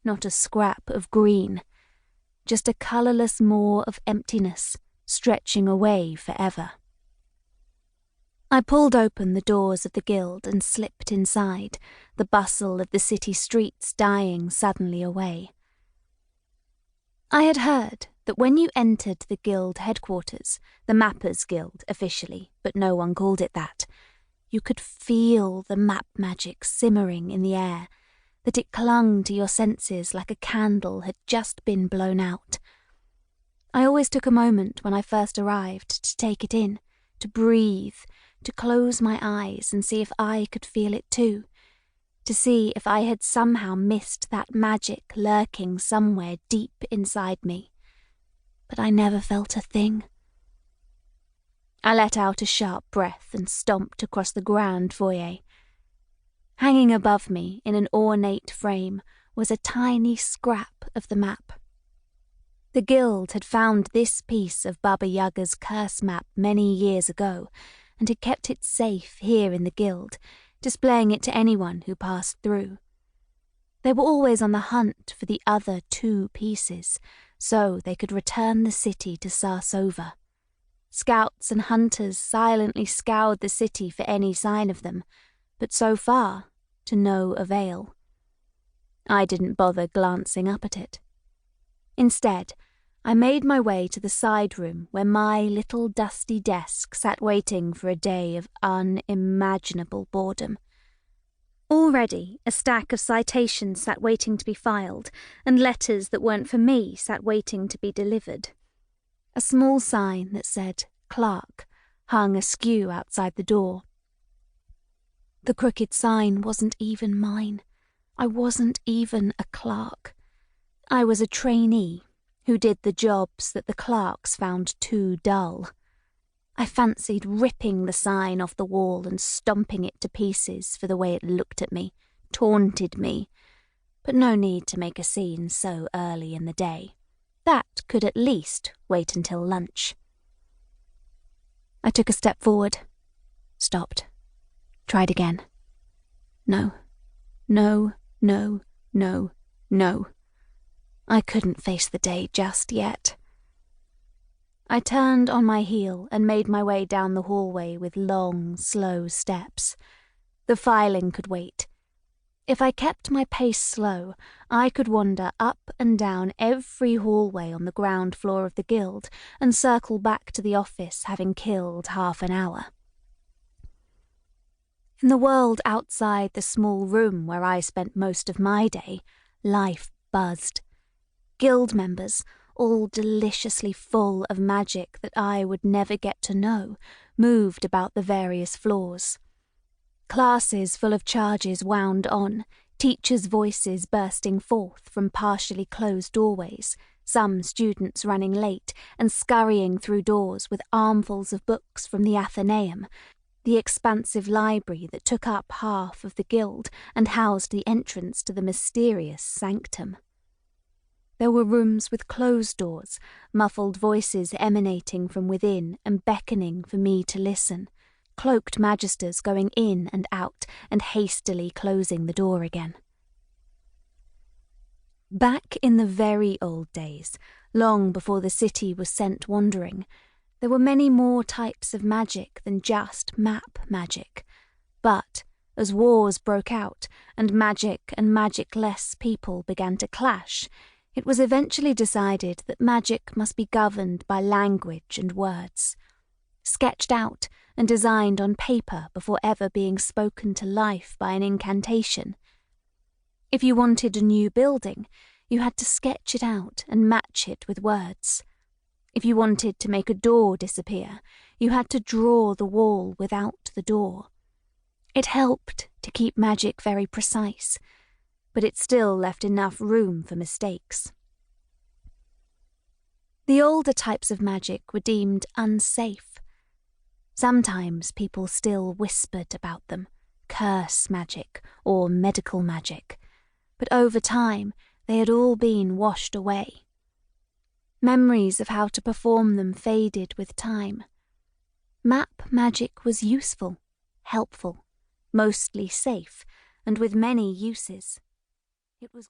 not a scrap of green, just a colourless moor of emptiness stretching away forever. I pulled open the doors of the guild and slipped inside, the bustle of the city streets dying suddenly away. I had heard that when you entered the guild headquarters, the Mappers Guild officially, but no one called it that, you could feel the map magic simmering in the air, that it clung to your senses like a candle had just been blown out. I always took a moment when I first arrived to take it in, to breathe, to close my eyes and see if I could feel it too, to see if I had somehow missed that magic lurking somewhere deep inside me. But I never felt a thing. I let out a sharp breath and stomped across the grand foyer. Hanging above me in an ornate frame was a tiny scrap of the map. The guild had found this piece of Baba Yaga's curse map many years ago, and had kept it safe here in the guild, displaying it to anyone who passed through. They were always on the hunt for the other 2 pieces, so they could return the city to Sarsova. Scouts and hunters silently scoured the city for any sign of them, but so far, to no avail. I didn't bother glancing up at it. Instead, I made my way to the side room where my little dusty desk sat waiting for a day of unimaginable boredom. Already, a stack of citations sat waiting to be filed, and letters that weren't for me sat waiting to be delivered. A small sign that said "Clerk" hung askew outside the door. The crooked sign wasn't even mine. I wasn't even a clerk. I was a trainee who did the jobs that the clerks found too dull. I fancied ripping the sign off the wall and stomping it to pieces for the way it looked at me, taunted me, but no need to make a scene so early in the day. That could at least wait until lunch. I took a step forward, stopped, tried again. No, no, no, no, no. I couldn't face the day just yet. I turned on my heel and made my way down the hallway with long, slow steps. The filing could wait. If I kept my pace slow, I could wander up and down every hallway on the ground floor of the guild and circle back to the office having killed half an hour. In the world outside the small room where I spent most of my day, life buzzed. Guild members, all deliciously full of magic that I would never get to know, moved about the various floors. Classes full of charges wound on, teachers' voices bursting forth from partially closed doorways, some students running late and scurrying through doors with armfuls of books from the Athenaeum, the expansive library that took up half of the guild and housed the entrance to the mysterious sanctum. There were rooms with closed doors, muffled voices emanating from within and beckoning for me to listen, cloaked magisters going in and out and hastily closing the door again. Back in the very old days, long before the city was sent wandering, there were many more types of magic than just map magic, but as wars broke out and magic-less people began to clash, it was eventually decided that magic must be governed by language and words, sketched out and designed on paper before ever being spoken to life by an incantation. If you wanted a new building, you had to sketch it out and match it with words. If you wanted to make a door disappear, you had to draw the wall without the door. It helped to keep magic very precise, but it still left enough room for mistakes. The older types of magic were deemed unsafe. Sometimes people still whispered about them, curse magic or medical magic, but over time they had all been washed away. Memories of how to perform them faded with time. Map magic was useful, helpful, mostly safe, and with many uses. It was